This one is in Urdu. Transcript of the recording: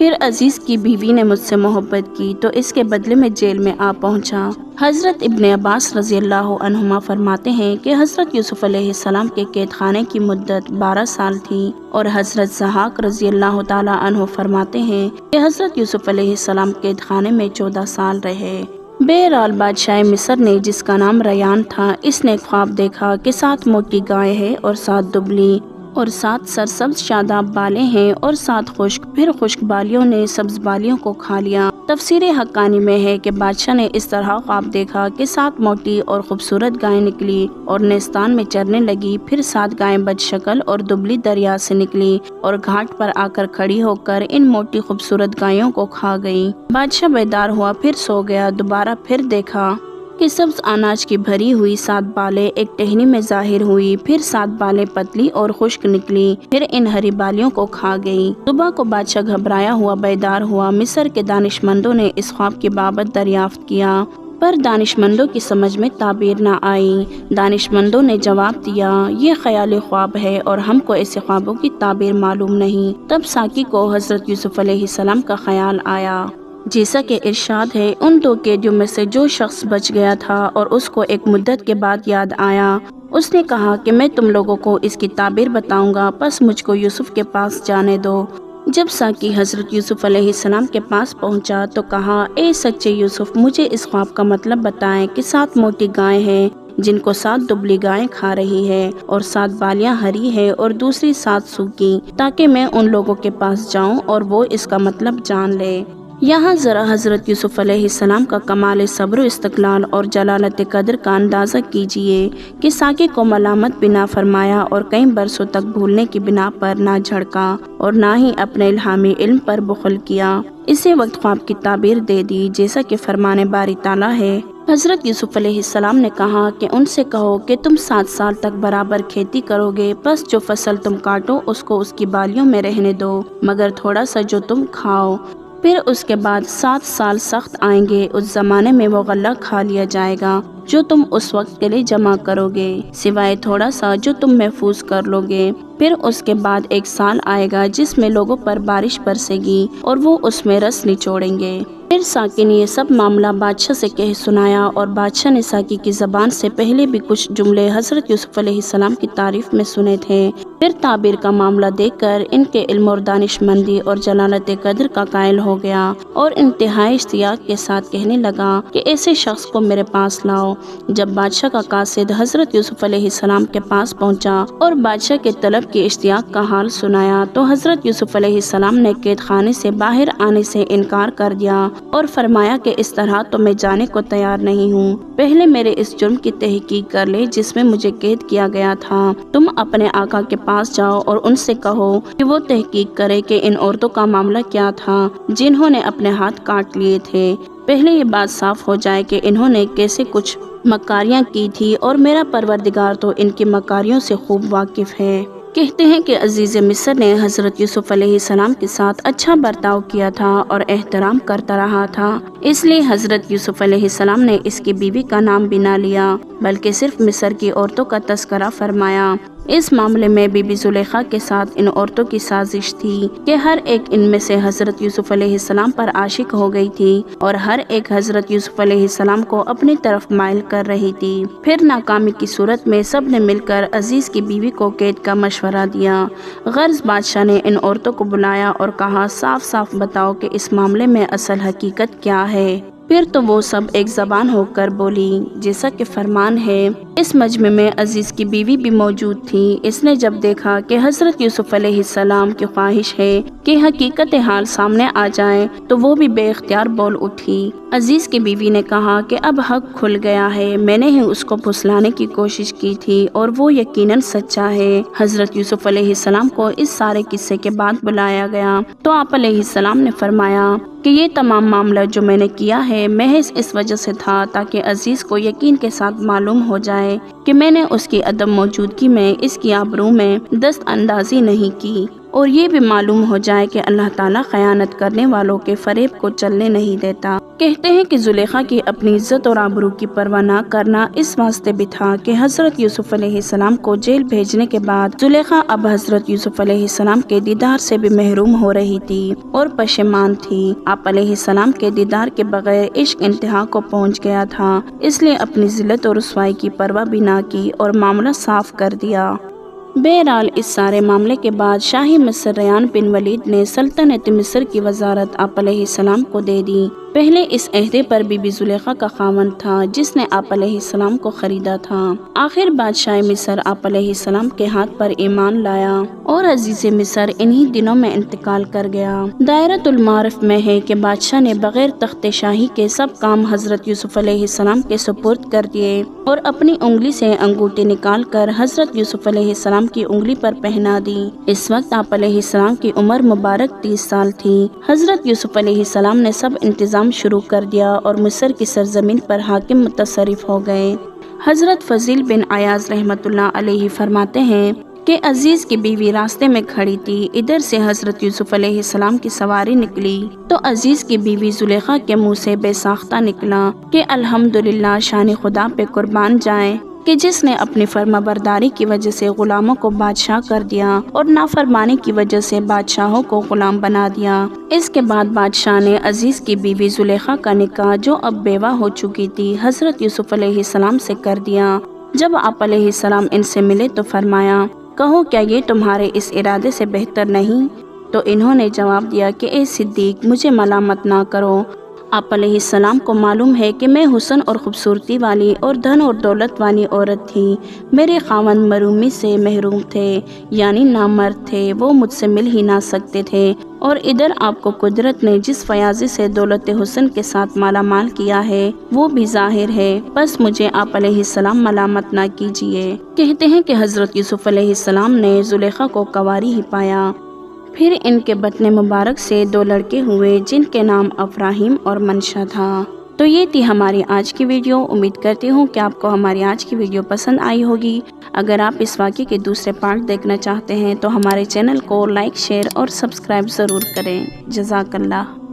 پھر عزیز کی بیوی نے مجھ سے محبت کی تو اس کے بدلے میں جیل میں آ پہنچا۔ حضرت ابن عباس رضی اللہ عنہما فرماتے ہیں کہ حضرت یوسف علیہ السلام کے قید خانے کی مدت 12 سال تھی، اور حضرت ضحاک رضی اللہ تعالی عنہ فرماتے ہیں کہ حضرت یوسف علیہ السلام قید خانے میں 14 سال رہے۔ بہرحال بادشاہ مصر نے، جس کا نام ریان تھا، اس نے خواب دیکھا کہ 7 موٹی گائے ہیں اور 7 دبلی اور 7 سرسبز شاداب بالیں ہیں اور 7 خشک، پھر خشک بالیوں نے سبز بالیوں کو کھا لیا۔ تفسیر حقانی میں ہے کہ بادشاہ نے اس طرح خواب دیکھا کہ 7 موٹی اور خوبصورت گائیں نکلی اور نیستان میں چرنے لگی، پھر 7 گائیں بد شکل اور دبلی دریا سے نکلی اور گھاٹ پر آ کر کھڑی ہو کر ان موٹی خوبصورت گایوں کو کھا گئی۔ بادشاہ بیدار ہوا، پھر سو گیا۔ دوبارہ پھر دیکھا کہ سبز اناج کی بھری ہوئی 7 بالیں ایک ٹہنی میں ظاہر ہوئی، پھر 7 بالیں پتلی اور خشک نکلی، پھر ان ہری بالیوں کو کھا گئی۔ صبح کو بادشاہ گھبرایا ہوا بیدار ہوا۔ مصر کے دانشمندوں نے اس خواب کی بابت دریافت کیا، پر دانشمندوں کی سمجھ میں تعبیر نہ آئی۔ دانشمندوں نے جواب دیا، یہ خیالی خواب ہے اور ہم کو ایسے خوابوں کی تعبیر معلوم نہیں۔ تب ساقی کو حضرت یوسف علیہ السلام کا خیال آیا، جیسا کہ ارشاد ہے، ان 2 قیدیوں میں سے جو شخص بچ گیا تھا اور اس کو ایک مدت کے بعد یاد آیا، اس نے کہا کہ میں تم لوگوں کو اس کی تعبیر بتاؤں گا، پس مجھ کو یوسف کے پاس جانے دو۔ جب ساقی حضرت یوسف علیہ السلام کے پاس پہنچا تو کہا، اے سچے یوسف، مجھے اس خواب کا مطلب بتائیں کہ 7 موٹی گائیں ہیں جن کو 7 دبلی گائیں کھا رہی ہے، اور 7 بالیاں ہری ہے اور دوسری 7 سوکھی، تاکہ میں ان لوگوں کے پاس جاؤں اور وہ اس کا مطلب جان لے۔ یہاں ذرا حضرت یوسف علیہ السلام کا کمال صبر و استقلال اور جلالت قدر کا اندازہ کیجئے کہ ساقی کو ملامت بھی نہ فرمایا اور کئی برسوں تک بھولنے کی بنا پر نہ جھڑکا اور نہ ہی اپنے الہامی علم پر بخل کیا۔ اسی وقت خواب کی تعبیر دے دی، جیسا کہ فرمان باری تعالیٰ ہے۔ حضرت یوسف علیہ السلام نے کہا کہ ان سے کہو کہ تم 7 سال تک برابر کھیتی کرو گے، پس جو فصل تم کاٹو اس کو اس کی بالیوں میں رہنے دو، مگر تھوڑا سا جو تم کھاؤ۔ پھر اس کے بعد 7 سال سخت آئیں گے، اس زمانے میں وہ غلہ کھا لیا جائے گا جو تم اس وقت کے لیے جمع کرو گے، سوائے تھوڑا سا جو تم محفوظ کر لو گے۔ پھر اس کے بعد 1 سال آئے گا جس میں لوگوں پر بارش برسے گی اور وہ اس میں رس نچوڑیں گے۔ پھر ساقی نے یہ سب معاملہ بادشاہ سے کہہ سنایا، اور بادشاہ نے ساقی کی زبان سے پہلے بھی کچھ جملے حضرت یوسف علیہ السلام کی تعریف میں سنے تھے۔ پھر تعبیر کا معاملہ دیکھ کر ان کے علم اور دانش مندی اور جلالت قدر کا قائل ہو گیا، اور انتہائی اشتیاق کے ساتھ کہنے لگا کہ ایسے شخص کو میرے پاس لاؤ۔ جب بادشاہ کا قاصد حضرت یوسف علیہ السلام کے پاس پہنچا اور بادشاہ کے طلب کی اشتیاق کا حال سنایا تو حضرت یوسف علیہ السلام نے قید خانے سے باہر آنے سے انکار کر دیا اور فرمایا کہ اس طرح تو میں جانے کو تیار نہیں ہوں، پہلے میرے اس جرم کی تحقیق کر لے جس میں مجھے قید کیا گیا تھا۔ تم اپنے آقا کے پاس جاؤ اور ان سے کہو کہ وہ تحقیق کرے کہ ان عورتوں کا معاملہ کیا تھا جنہوں نے اپنے ہاتھ کاٹ لیے تھے۔ پہلے یہ بات صاف ہو جائے کہ انہوں نے کیسے کچھ مکاریاں کی تھی، اور میرا پروردگار تو ان کی مکاریوں سے خوب واقف ہے۔ کہتے ہیں کہ عزیز مصر نے حضرت یوسف علیہ السلام کے ساتھ اچھا برتاؤ کیا تھا اور احترام کرتا رہا تھا، اس لیے حضرت یوسف علیہ السلام نے اس کی بیوی کا نام بھی نہ لیا بلکہ صرف مصر کی عورتوں کا تذکرہ فرمایا۔ اس معاملے میں بی بی زلیخا کے ساتھ ان عورتوں کی سازش تھی کہ ہر ایک ان میں سے حضرت یوسف علیہ السلام پر عاشق ہو گئی تھی اور ہر ایک حضرت یوسف علیہ السلام کو اپنی طرف مائل کر رہی تھی۔ پھر ناکامی کی صورت میں سب نے مل کر عزیز کی بیوی کو قید کا مشورہ دیا۔ غرض بادشاہ نے ان عورتوں کو بلایا اور کہا، صاف صاف بتاؤ کہ اس معاملے میں اصل حقیقت کیا ہے۔ پھر تو وہ سب ایک زبان ہو کر بولی، جیسا کہ فرمان ہے۔ اس مجمع میں عزیز کی بیوی بھی موجود تھی۔ اس نے جب دیکھا کہ حضرت یوسف علیہ السلام کی خواہش ہے کہ حقیقت حال سامنے آ جائے تو وہ بھی بے اختیار بول اٹھی۔ عزیز کی بیوی نے کہا کہ اب حق کھل گیا ہے، میں نے ہی اس کو پھسلانے کی کوشش کی تھی اور وہ یقیناً سچا ہے۔ حضرت یوسف علیہ السلام کو اس سارے قصے کے بعد بلایا گیا تو آپ علیہ السلام نے فرمایا کہ یہ تمام معاملہ جو میں نے کیا ہے محض اس وجہ سے تھا تاکہ عزیز کو یقین کے ساتھ معلوم ہو جائے کہ میں نے اس کی عدم موجودگی میں اس کی آبرو میں دست اندازی نہیں کی۔ اور یہ بھی معلوم ہو جائے کہ اللہ تعالیٰ خیانت کرنے والوں کے فریب کو چلنے نہیں دیتا۔ کہتے ہیں کہ زلیخا کی اپنی عزت اور آبرو کی پرواہ نہ کرنا اس واسطے بھی تھا کہ حضرت یوسف علیہ السلام کو جیل بھیجنے کے بعد زلیخا اب حضرت یوسف علیہ السلام کے دیدار سے بھی محروم ہو رہی تھی اور پشیمان تھی۔ آپ علیہ السلام کے دیدار کے بغیر عشق انتہا کو پہنچ گیا تھا، اس لیے اپنی ذلت اور رسوائی کی پرواہ بھی نہ کی اور معاملہ صاف کر دیا۔ بہرحال اس سارے معاملے کے بعد شاہی مصر ریان بن ولید نے سلطنت مصر کی وزارت آپ علیہ السلام کو دے دی۔ پہلے اس عہدے پر بی بی زلیخا کا خاوند تھا جس نے آپ علیہ السلام کو خریدا تھا۔ آخر بادشاہ مصر آپ علیہ السلام کے ہاتھ پر ایمان لایا اور عزیز مصر انہی دنوں میں انتقال کر گیا۔ دائرۃ المعارف میں ہے کہ بادشاہ نے بغیر تخت شاہی کے سب کام حضرت یوسف علیہ السلام کے سپرد کر دیے اور اپنی انگلی سے انگوٹھی نکال کر حضرت یوسف علیہ السلام کی انگلی پر پہنا دی۔ اس وقت آپ علیہ السلام کی عمر مبارک 30 سال تھی۔ حضرت یوسف علیہ السلام نے سب انتظام شروع کر دیا اور مصر کی سرزمین پر حاکم متصرف ہو گئے۔ حضرت فضیل بن عیاض رحمۃ اللہ علیہ فرماتے ہیں کہ عزیز کی بیوی راستے میں کھڑی تھی، ادھر سے حضرت یوسف علیہ السلام کی سواری نکلی تو عزیز کی بیوی زلیخا کے منہ سے بے ساختہ نکلا کہ الحمدللہ، شان خدا پہ قربان جائیں کہ جس نے اپنی فرما برداری کی وجہ سے غلاموں کو بادشاہ کر دیا اور نافرمانی کی وجہ سے بادشاہوں کو غلام بنا دیا۔ اس کے بعد بادشاہ نے عزیز کی بیوی زلیخا کا نکاح، جو اب بیوہ ہو چکی تھی، حضرت یوسف علیہ السلام سے کر دیا۔ جب آپ علیہ السلام ان سے ملے تو فرمایا، کہو کیا یہ تمہارے اس ارادے سے بہتر نہیں؟ تو انہوں نے جواب دیا کہ اے صدیق، مجھے ملامت نہ کرو۔ آپ علیہ السلام کو معلوم ہے کہ میں حسن اور خوبصورتی والی اور دھن اور دولت والی عورت تھی۔ میرے خاوند مرومی سے محروم تھے، یعنی نامرد تھے، وہ مجھ سے مل ہی نہ سکتے تھے، اور ادھر آپ کو قدرت نے جس فیاضی سے دولت حسن کے ساتھ مالا مال کیا ہے وہ بھی ظاہر ہے، بس مجھے آپ علیہ السلام ملامت نہ کیجیے۔ کہتے ہیں کہ حضرت یوسف علیہ السلام نے زلیخا کو کنواری ہی پایا۔ پھر ان کے بطن مبارک سے 2 لڑکے ہوئے جن کے نام افراہیم اور منشا تھا۔ تو یہ تھی ہماری آج کی ویڈیو۔ امید کرتی ہوں کہ آپ کو ہماری آج کی ویڈیو پسند آئی ہوگی۔ اگر آپ اس واقعے کے دوسرے پارٹ دیکھنا چاہتے ہیں تو ہمارے چینل کو لائک، شیئر اور سبسکرائب ضرور کریں۔ جزاک اللہ۔